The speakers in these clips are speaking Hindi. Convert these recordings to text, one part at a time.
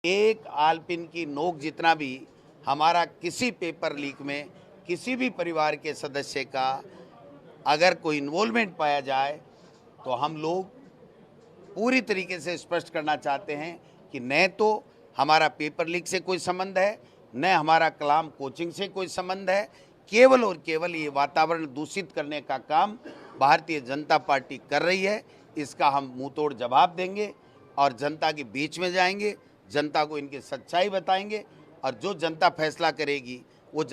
एक आलपिन की नोक जितना भी हमारा किसी पेपर लीक में किसी भी परिवार के सदस्य का अगर कोई इन्वॉल्वमेंट पाया जाए तो हम लोग पूरी तरीके से स्पष्ट करना चाहते हैं कि न तो हमारा पेपर लीक से कोई संबंध है, न हमारा कलाम कोचिंग से कोई संबंध है। केवल और केवल ये वातावरण दूषित करने का काम भारतीय जनता पार्टी कर रही है। इसका हम मुंहतोड़ जवाब देंगे और जनता के बीच में जाएंगे, जनता को इनकी सच्चाई बताएंगे और जो जनता फैसला करेगी वो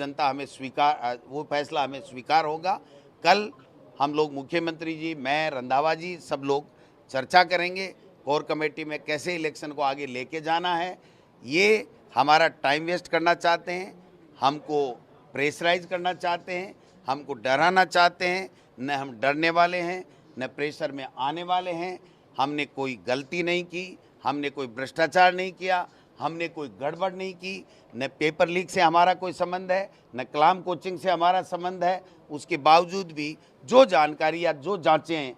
फैसला हमें स्वीकार होगा। कल हम लोग मुख्यमंत्री जी, मैं, रंधावा जी, सब लोग चर्चा करेंगे कोर कमेटी में कैसे इलेक्शन को आगे लेके जाना है। ये हमारा टाइम वेस्ट करना चाहते हैं, हमको प्रेशराइज करना चाहते हैं, हमको डराना चाहते हैं। न हम डरने वाले हैं, न प्रेशर में आने वाले हैं। हमने कोई गलती नहीं की, हमने कोई भ्रष्टाचार नहीं किया, हमने कोई गड़बड़ नहीं की। न पेपर लीक से हमारा कोई संबंध है, न कलाम कोचिंग से हमारा संबंध है। उसके बावजूद भी जो जानकारी या जो जांचें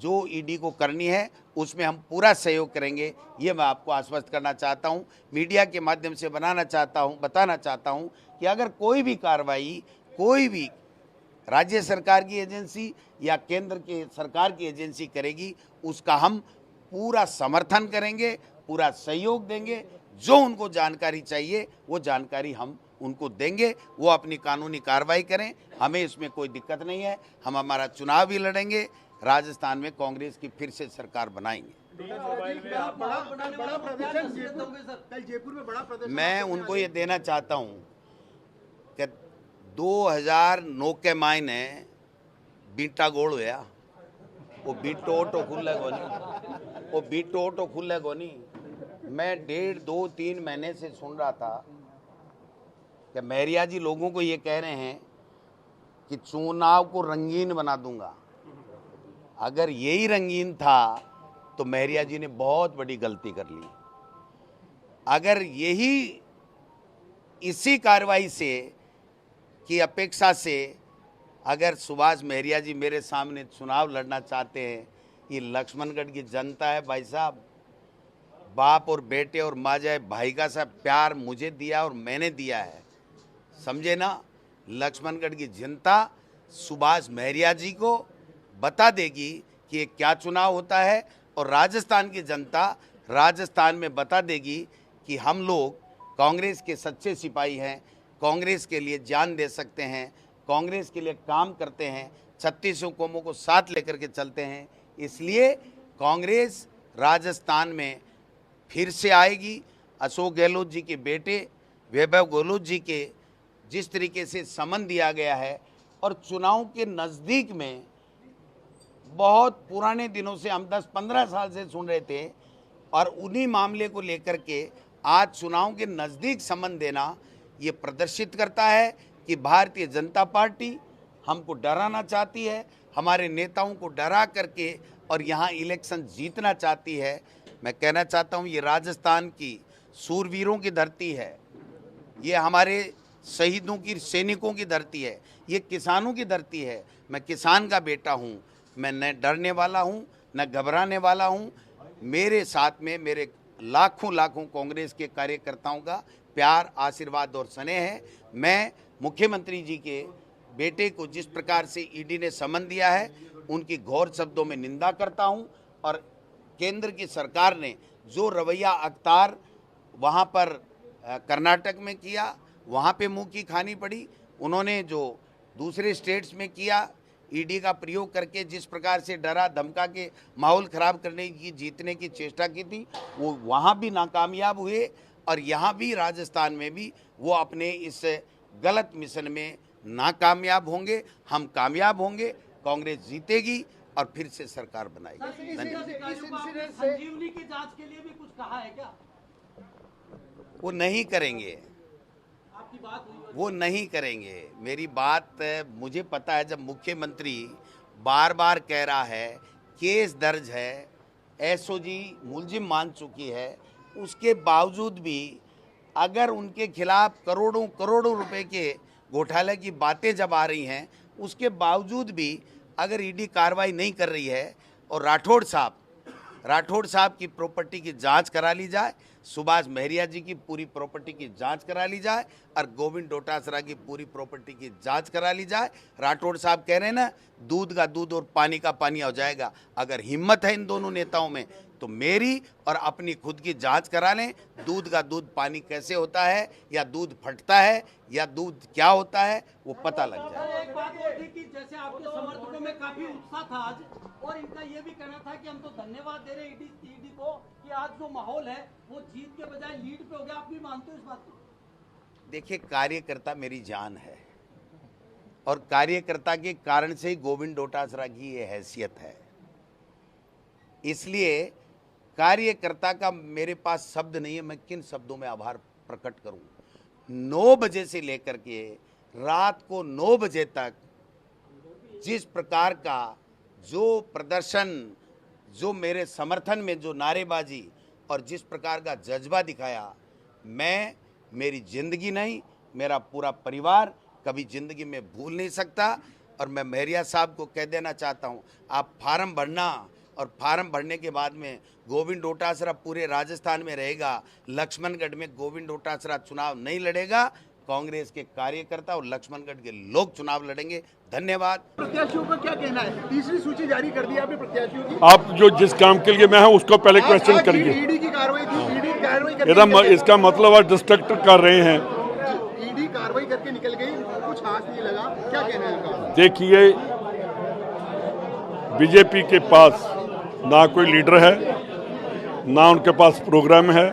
जो ईडी को करनी है उसमें हम पूरा सहयोग करेंगे, ये मैं आपको आश्वस्त करना चाहता हूँ। मीडिया के माध्यम से बताना चाहता हूँ कि अगर कोई भी कार्रवाई कोई भी राज्य सरकार की एजेंसी या केंद्र के सरकार की एजेंसी करेगी, उसका हम पूरा समर्थन करेंगे, पूरा सहयोग देंगे। जो उनको जानकारी चाहिए वो जानकारी हम उनको देंगे, वो अपनी कानूनी कार्रवाई करें, हमें इसमें कोई दिक्कत नहीं है। हम हमारा चुनाव भी लड़ेंगे, राजस्थान में कांग्रेस की फिर से सरकार बनाएंगे। मैं उनको ये देना चाहता हूँ कि 2009 के मायने बीटा गोल होया, वो बीटो ऑटो खुले गोनी। मैं 1.5-2-3 महीने से सुन रहा था कि मेहरिया जी लोगों को ये कह रहे हैं कि चुनाव को रंगीन बना दूंगा। अगर यही रंगीन था तो मेहरिया जी ने बहुत बड़ी गलती कर ली। अगर यही इसी कार्रवाई से की अपेक्षा से अगर सुभाष मेहरिया जी मेरे सामने चुनाव लड़ना चाहते हैं, ये लक्ष्मणगढ़ की जनता है भाई साहब, बाप और बेटे और माँ जाए भाई का सा प्यार मुझे दिया और मैंने दिया है, समझे ना। लक्ष्मणगढ़ की जनता सुभाष मेहरिया जी को बता देगी कि ये क्या चुनाव होता है और राजस्थान की जनता राजस्थान में बता देगी कि हम लोग कांग्रेस के सच्चे सिपाही हैं, कांग्रेस के लिए जान दे सकते हैं, कांग्रेस के लिए काम करते हैं, 36 कौमों को साथ लेकर के चलते हैं। इसलिए कांग्रेस राजस्थान में फिर से आएगी। अशोक गहलोत जी के बेटे वैभव गहलोत जी के जिस तरीके से समन दिया गया है और चुनाव के नज़दीक में बहुत पुराने दिनों से हम 10-15 साल से सुन रहे थे और उन्हीं मामले को लेकर के आज चुनाव के नज़दीक समन देना ये प्रदर्शित करता है कि भारतीय जनता पार्टी हमको डराना चाहती है, हमारे नेताओं को डरा करके और यहाँ इलेक्शन जीतना चाहती है। मैं कहना चाहता हूँ ये राजस्थान की सूरवीरों की धरती है, ये हमारे शहीदों की सैनिकों की धरती है, ये किसानों की धरती है। मैं किसान का बेटा हूँ, मैं न डरने वाला हूँ न घबराने वाला हूँ। मेरे साथ में मेरे लाखों कांग्रेस के कार्यकर्ताओं का प्यार, आशीर्वाद और स्नेह है। मैं मुख्यमंत्री जी के बेटे को जिस प्रकार से ईडी ने समन दिया है उनकी घोर शब्दों में निंदा करता हूँ और केंद्र की सरकार ने जो रवैया अख्तार वहाँ पर कर्नाटक में किया, वहाँ पे मुंह की खानी पड़ी। उन्होंने जो दूसरे स्टेट्स में किया, ईडी का प्रयोग करके जिस प्रकार से डरा धमका के माहौल ख़राब करने की, जीतने की चेष्टा की थी, वो वहाँ भी नाकामयाब हुए और यहाँ भी राजस्थान में भी वो अपने इस गलत मिशन में नाकामयाब होंगे। हम कामयाब होंगे, कांग्रेस जीतेगी और फिर से सरकार बनाएगी। संजीवनी की जांच के लिए भी कुछ कहा है क्या? वो नहीं करेंगे, आपकी बात हुई? वो नहीं करेंगे। मेरी बात मुझे पता है, जब मुख्यमंत्री बार बार कह रहा है केस दर्ज है, एसओजी मुलजिम मान चुकी है, उसके बावजूद भी अगर उनके खिलाफ करोड़ों रुपए के घोटाले की बातें जब आ रही हैं, उसके बावजूद भी अगर ईडी कार्रवाई नहीं कर रही है और राठौड़ साहब की प्रॉपर्टी की जांच करा ली जाए, सुभाष महरिया जी की पूरी प्रॉपर्टी की जांच करा ली जाए और गोविंद डोटासरा की पूरी प्रॉपर्टी की जांच करा ली जाए। राठौड़ साहब कह रहे हैं ना, दूध का दूध और पानी का पानी हो जाएगा। अगर हिम्मत है इन दोनों नेताओं में तो मेरी और अपनी खुद की जांच करा लें। दूध का दूध पानी कैसे होता है, या दूध फटता है, या दूध क्या होता है, वो पता लग जाए। एक बात और थी कि जैसे आपके समर्थकों में काफी उत्साह था आज, और इनका ये भी कहना था कि हम तो धन्यवाद दे रहे हैं ईडी को कि आज जो माहौल है वो जीत के बजाय लीड पे हो गया। आप भी मानते हो इस बात को? देखिए, कार्यकर्ता मेरी जान है और कार्यकर्ता के कारण से ही गोविंद डोटासरा की ये हैसियत है। इसलिए कार्यकर्ता का मेरे पास शब्द नहीं है, मैं किन शब्दों में आभार प्रकट करूं। 9 बजे से लेकर के रात को 9 बजे तक जिस प्रकार का जो प्रदर्शन, जो मेरे समर्थन में जो नारेबाजी और जिस प्रकार का जज्बा दिखाया, मैं मेरी ज़िंदगी नहीं, मेरा पूरा परिवार कभी ज़िंदगी में भूल नहीं सकता। और मैं महरिया साहब को कह देना चाहता हूं, आप फार्म भरना, और फार्म भरने के बाद में गोविंद डोटासरा पूरे राजस्थान में रहेगा। लक्ष्मणगढ़ में गोविंद डोटासरा चुनाव नहीं लड़ेगा, कांग्रेस के कार्यकर्ता और लक्ष्मणगढ़ के लोग चुनाव लड़ेंगे। धन्यवाद। प्रत्याशियों का क्या कहना है? तीसरी सूची जारी कर दी आपने प्रत्याशियों की। आप जो जिस काम के लिए मैं हूं उसको पहले क्वेश्चन करिए। ईडी की कार्रवाई थी, ईडी कार्रवाई इसका मतलब आप डिस्ट्रक्ट कर रहे हैं। ईडी कार्रवाई करके निकल गई, कुछ हाथ नहीं लगा, क्या कहना है आपका? देखिए, बीजेपी के पास ना कोई लीडर है, ना उनके पास प्रोग्राम है,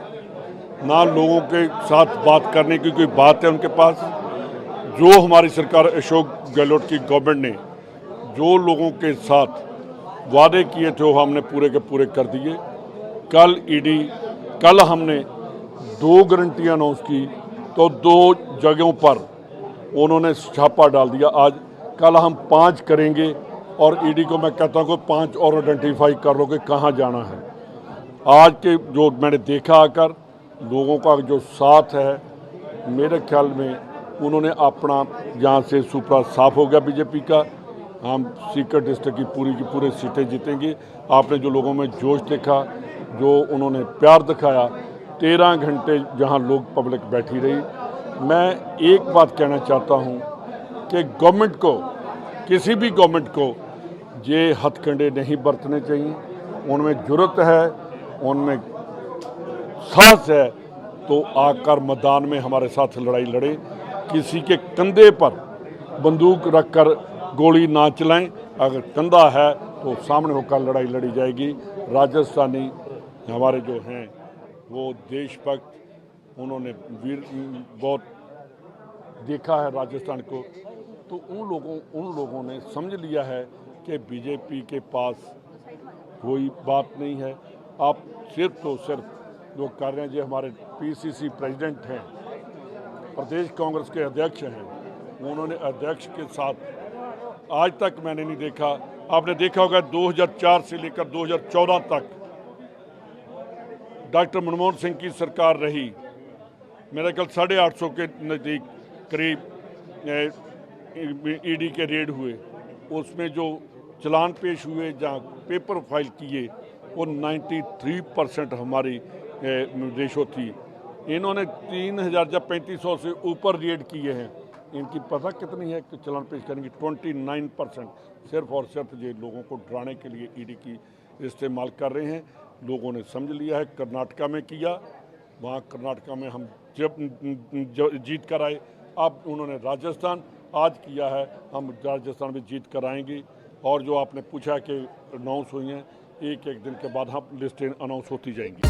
ना लोगों के साथ बात करने की कोई बात है उनके पास। जो हमारी सरकार अशोक गहलोत की गवर्नमेंट ने जो लोगों के साथ वादे किए थे वो हमने पूरे के पूरे कर दिए। कल हमने 2 गारंटियां अनाउंस की तो 2 जगहों पर उन्होंने छापा डाल दिया। कल हम 5 करेंगे और ईडी को मैं कहता हूँ कि 5 और आइडेंटिफाई कर लो कि कहाँ जाना है। आज के जो मैंने देखा आकर लोगों का जो साथ है, मेरे ख्याल में उन्होंने अपना यहाँ से सुपड़ा साफ हो गया बीजेपी का। हम सीकर डिस्ट्रिक्ट की पूरी सीटें जीतेंगे। आपने जो लोगों में जोश देखा, जो उन्होंने प्यार दिखाया, 13 घंटे जहाँ लोग पब्लिक बैठी रही। मैं एक बात कहना चाहता हूँ कि गवर्नमेंट को, किसी भी गवर्नमेंट को ये हथकंडे नहीं बरतने चाहिए। उनमें जुर्रत है, उनमें साहस है तो आकर मैदान में हमारे साथ लड़ाई लड़े। किसी के कंधे पर बंदूक रखकर गोली ना चलाएं। अगर कंधा है तो सामने होकर लड़ाई लड़ी जाएगी। राजस्थानी हमारे जो हैं वो देशभक्त, उन्होंने बहुत देखा है राजस्थान को, तो उन लोगों ने समझ लिया है कि बीजेपी के पास कोई बात नहीं है। आप सिर्फ तो सिर्फ जो कर रहे हैं, जो हमारे पीसीसी प्रेसिडेंट हैं, प्रदेश कांग्रेस के अध्यक्ष हैं, उन्होंने अध्यक्ष के साथ आज तक मैंने नहीं देखा। आपने देखा होगा 2004 से लेकर 2014 तक डॉक्टर मनमोहन सिंह की सरकार रही। मेरा ख्याल 850 के नज़दीक करीब ईडी के रेड हुए। उसमें जो चलान पेश हुए, जहाँ पेपर फाइल किए, वो 93% हमारी रेशो थी। इन्होंने 3000 या 3500 से ऊपर रेड किए हैं। इनकी पता कितनी है कि चलान पेश करेंगे? 29%। सिर्फ और सिर्फ ये लोगों को डराने के लिए ईडी की इस्तेमाल कर रहे हैं। लोगों ने समझ लिया है। कर्नाटका में किया, वहाँ कर्नाटका में हम जब जीत कर आए। अब उन्होंने राजस्थान आज किया है, हम राजस्थान में जीत कर आएंगे। और जो आपने पूछा कि अनाउंस हुई हैं, एक दिन के बाद हम लिस्टें अनाउंस होती जाएंगी।